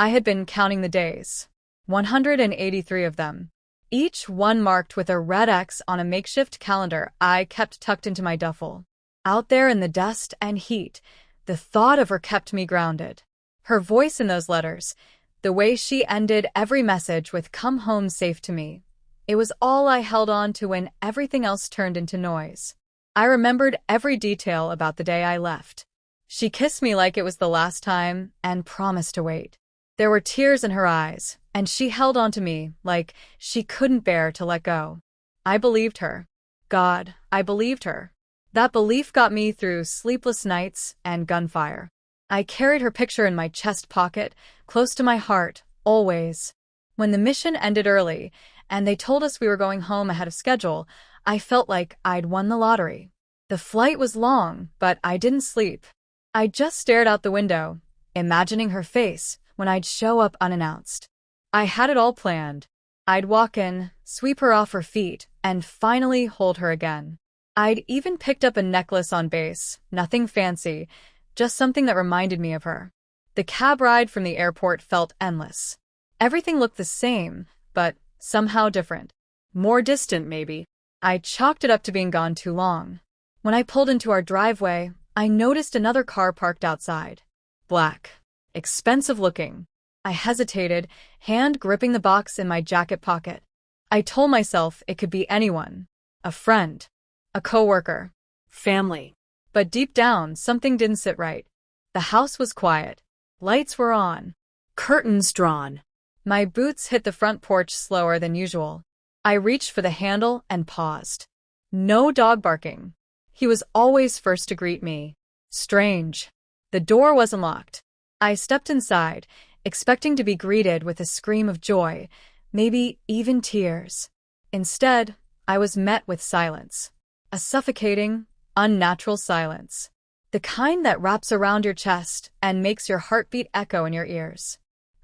I had been counting the days. 183 of them. Each one marked with a red X on a makeshift calendar I kept tucked into my duffel. Out there in the dust and heat, the thought of her kept me grounded. Her voice in those letters, the way she ended every message with "come home safe" to me. It was all I held on to when everything else turned into noise. I remembered every detail about the day I left. She kissed me like it was the last time and promised to wait. There were tears in her eyes, and she held on to me like she couldn't bear to let go. I believed her. God, I believed her. That belief got me through sleepless nights and gunfire. I carried her picture in my chest pocket, close to my heart, always. When the mission ended early, and they told us we were going home ahead of schedule, I felt like I'd won the lottery. The flight was long, but I didn't sleep. I just stared out the window, imagining her face when I'd show up unannounced. I had it all planned. I'd walk in, sweep her off her feet, and finally hold her again. I'd even picked up a necklace on base, nothing fancy, just something that reminded me of her. The cab ride from the airport felt endless. Everything looked the same, but somehow different. More distant, maybe. I chalked it up to being gone too long. When I pulled into our driveway, I noticed another car parked outside. Black. Expensive looking. I hesitated, hand gripping the box in my jacket pocket. I told myself it could be anyone. A friend. A coworker. Family. But deep down, something didn't sit right. The house was quiet. Lights were on. Curtains drawn. My boots hit the front porch slower than usual. I reached for the handle and paused. No dog barking. He was always first to greet me. Strange. The door wasn't locked. I stepped inside, expecting to be greeted with a scream of joy, maybe even tears. Instead, I was met with silence. A suffocating, unnatural silence. The kind that wraps around your chest and makes your heartbeat echo in your ears.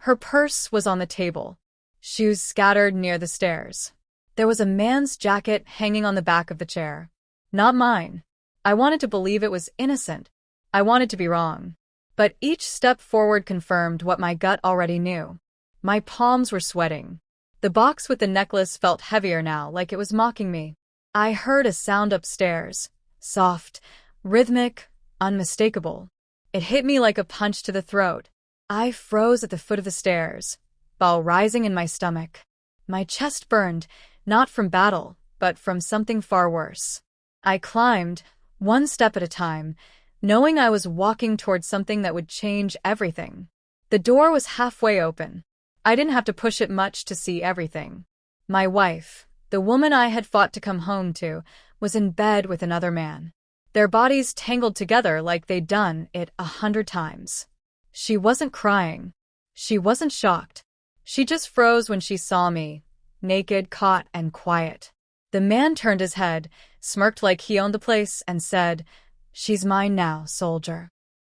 Her purse was on the table. Shoes scattered near the stairs. There was a man's jacket hanging on the back of the chair. Not mine. I wanted to believe it was innocent. I wanted to be wrong. But each step forward confirmed what my gut already knew. My palms were sweating. The box with the necklace felt heavier now, like it was mocking me. I heard a sound upstairs. Soft, rhythmic, unmistakable. It hit me like a punch to the throat. I froze at the foot of the stairs, ball rising in my stomach. My chest burned, not from battle, but from something far worse. I climbed, one step at a time, knowing I was walking towards something that would change everything. The door was halfway open. I didn't have to push it much to see everything. My wife, the woman I had fought to come home to, was in bed with another man. Their bodies tangled together like they'd done it 100 times. She wasn't crying. She wasn't shocked. She just froze when she saw me, naked, caught, and quiet. The man turned his head, smirked like he owned the place, and said, "She's mine now, soldier."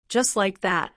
Just like that.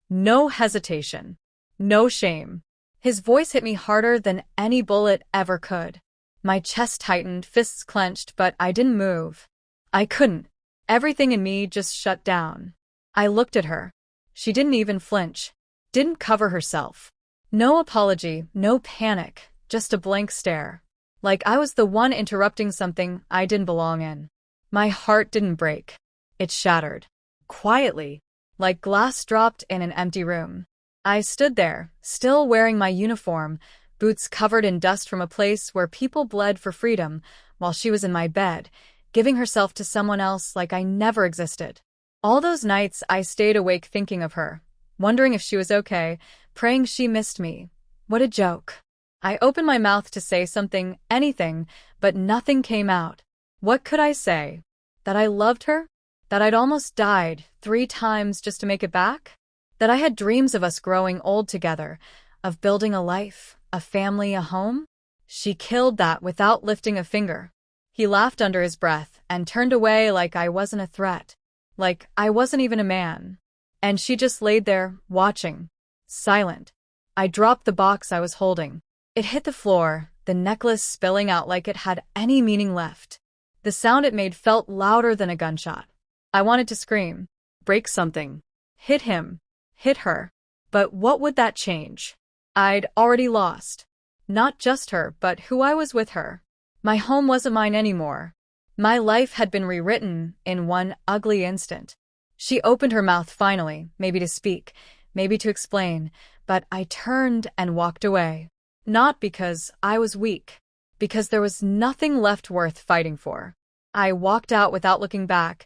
No hesitation. No shame. His voice hit me harder than any bullet ever could. My chest tightened, fists clenched, but I didn't move. I couldn't. Everything in me just shut down. I looked at her. She didn't even flinch. Didn't cover herself. No apology, no panic, just a blank stare. Like I was the one interrupting something I didn't belong in. My heart didn't break. It shattered. Quietly. Like glass dropped in an empty room. I stood there, still wearing my uniform, boots covered in dust from a place where people bled for freedom, while she was in my bed, giving herself to someone else like I never existed. All those nights I stayed awake thinking of her, wondering if she was okay, praying she missed me. What a joke. I opened my mouth to say something, anything, but nothing came out. What could I say? That I loved her? That I'd almost died 3 times just to make it back? That I had dreams of us growing old together, of building a life, a family, a home? She killed that without lifting a finger. He laughed under his breath and turned away like I wasn't a threat. Like I wasn't even a man. And she just laid there, watching. Silent. I dropped the box I was holding. It hit the floor, the necklace spilling out like it had any meaning left. The sound it made felt louder than a gunshot. I wanted to scream. Break something. Hit him. Hit her. But what would that change? I'd already lost. Not just her, but who I was with her. My home wasn't mine anymore. My life had been rewritten in one ugly instant. She opened her mouth finally, maybe to speak, maybe to explain, but I turned and walked away. Not because I was weak, because there was nothing left worth fighting for. I walked out without looking back,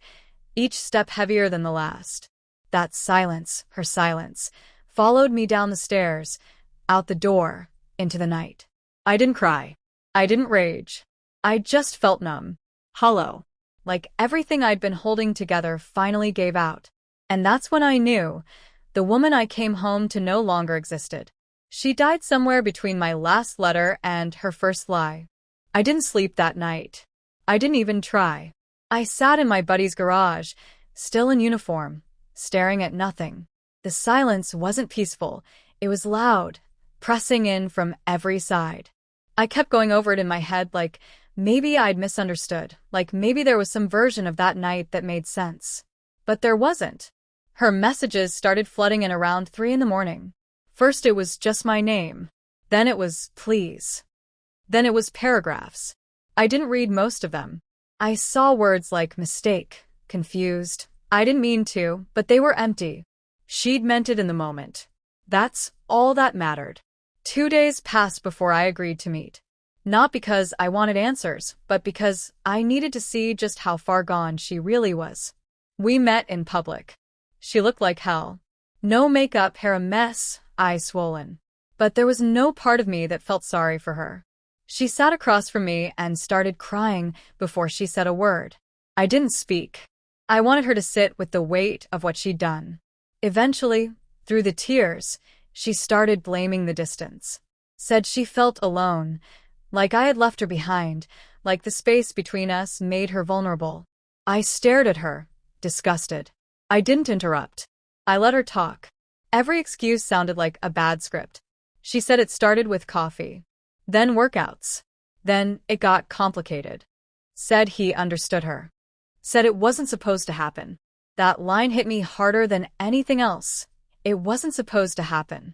each step heavier than the last. That silence, her silence, followed me down the stairs, out the door, into the night. I didn't cry. I didn't rage. I just felt numb, hollow, like everything I'd been holding together finally gave out. And that's when I knew the woman I came home to no longer existed. She died somewhere between my last letter and her first lie. I didn't sleep that night. I didn't even try. I sat in my buddy's garage, still in uniform, staring at nothing. The silence wasn't peaceful. It was loud, pressing in from every side. I kept going over it in my head like maybe I'd misunderstood, like maybe there was some version of that night that made sense. But there wasn't. Her messages started flooding in around 3 in the morning. First it was just my name. Then it was please. Then it was paragraphs. I didn't read most of them. I saw words like mistake, confused. I didn't mean to, but they were empty. She'd meant it in the moment. That's all that mattered. 2 days passed before I agreed to meet. Not because I wanted answers, but because I needed to see just how far gone she really was. We met in public. She looked like hell. No makeup, hair a mess, eyes swollen. But there was no part of me that felt sorry for her. She sat across from me and started crying before she said a word. I didn't speak. I wanted her to sit with the weight of what she'd done. Eventually, through the tears, she started blaming the distance. Said she felt alone, like I had left her behind, like the space between us made her vulnerable. I stared at her, disgusted. I didn't interrupt. I let her talk. Every excuse sounded like a bad script. She said it started with coffee. Then workouts. Then it got complicated. Said he understood her. Said it wasn't supposed to happen. That line hit me harder than anything else. It wasn't supposed to happen.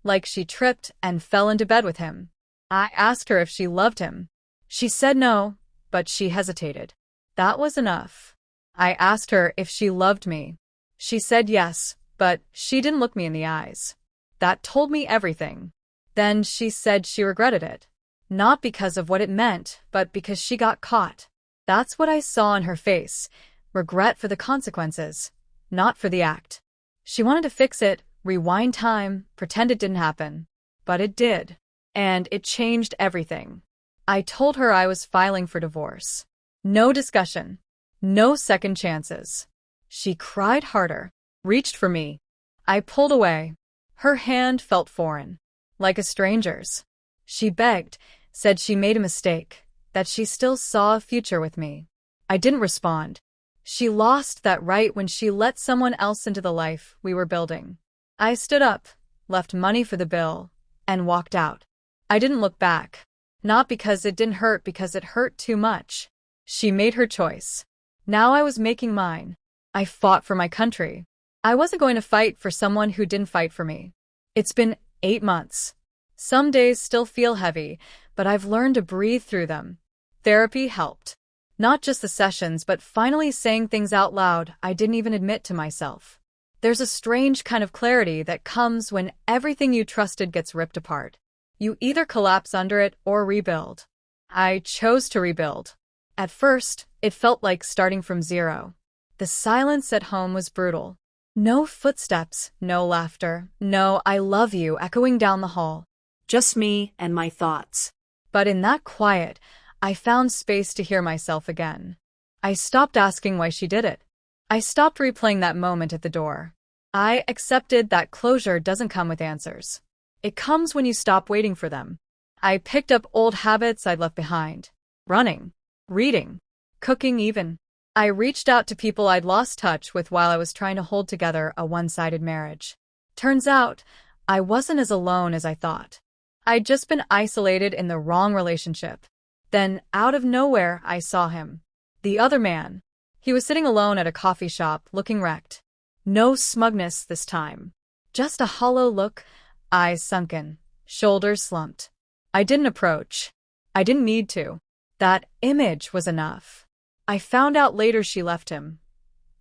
Like she tripped and fell into bed with him. I asked her if she loved him. She said no, but she hesitated. That was enough. I asked her if she loved me. She said yes, but she didn't look me in the eyes. That told me everything. Then she said she regretted it. Not because of what it meant, but because she got caught. That's what I saw in her face. Regret for the consequences, not for the act. She wanted to fix it, rewind time, pretend it didn't happen. But it did. And it changed everything. I told her I was filing for divorce. No discussion. No second chances. She cried harder, reached for me. I pulled away. Her hand felt foreign. Like a stranger's. She begged, said she made a mistake, that she still saw a future with me. I didn't respond. She lost that right when she let someone else into the life we were building. I stood up, left money for the bill, and walked out. I didn't look back. Not because it didn't hurt, because it hurt too much. She made her choice. Now I was making mine. I fought for my country. I wasn't going to fight for someone who didn't fight for me. It's been 8 months. Some days still feel heavy, but I've learned to breathe through them. Therapy helped. Not just the sessions, but finally saying things out loud I didn't even admit to myself. There's a strange kind of clarity that comes when everything you trusted gets ripped apart. You either collapse under it or rebuild. I chose to rebuild. At first, it felt like starting from zero. The silence at home was brutal. No footsteps, no laughter, no "I love you" echoing down the hall. Just me and my thoughts. But in that quiet, I found space to hear myself again. I stopped asking why she did it. I stopped replaying that moment at the door. I accepted that closure doesn't come with answers. It comes when you stop waiting for them. I picked up old habits I'd left behind. Running, reading, cooking even. I reached out to people I'd lost touch with while I was trying to hold together a one-sided marriage. Turns out, I wasn't as alone as I thought. I'd just been isolated in the wrong relationship. Then, out of nowhere, I saw him. The other man. He was sitting alone at a coffee shop, looking wrecked. No smugness this time. Just a hollow look, eyes sunken, Shoulders slumped. I didn't approach. I didn't need to. That image was enough. I found out later she left him.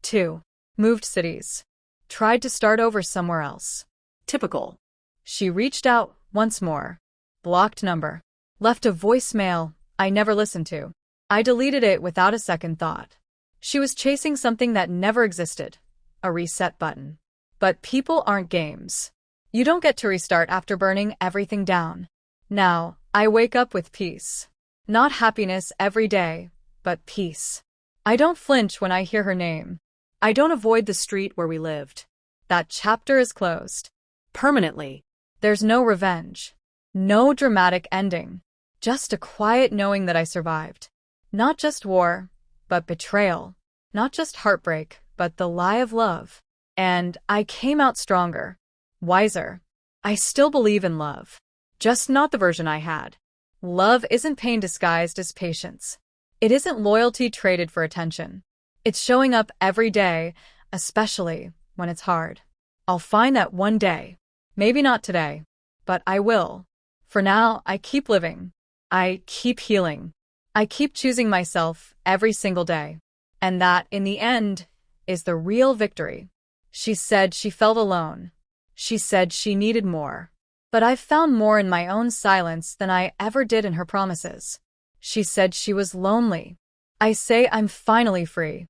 2. Moved cities. Tried to start over somewhere else. Typical. She reached out once more. Blocked number. Left a voicemail I never listened to. I deleted it without a second thought. She was chasing something that never existed. A reset button. But people aren't games. You don't get to restart after burning everything down. Now, I wake up with peace. Not happiness every day, but peace. I don't flinch when I hear her name. I don't avoid the street where we lived. That chapter is closed. Permanently. There's no revenge. No dramatic ending. Just a quiet knowing that I survived. Not just war, but betrayal. Not just heartbreak, but the lie of love. And I came out stronger. Wiser. I still believe in love. Just not the version I had. Love isn't pain disguised as patience. It isn't loyalty traded for attention. It's showing up every day, especially when it's hard. I'll find that one day. Maybe not today, but I will. For now, I keep living. I keep healing. I keep choosing myself every single day. And that, in the end, is the real victory. She said she felt alone. She said she needed more. But I've found more in my own silence than I ever did in her promises. She said she was lonely. I say I'm finally free.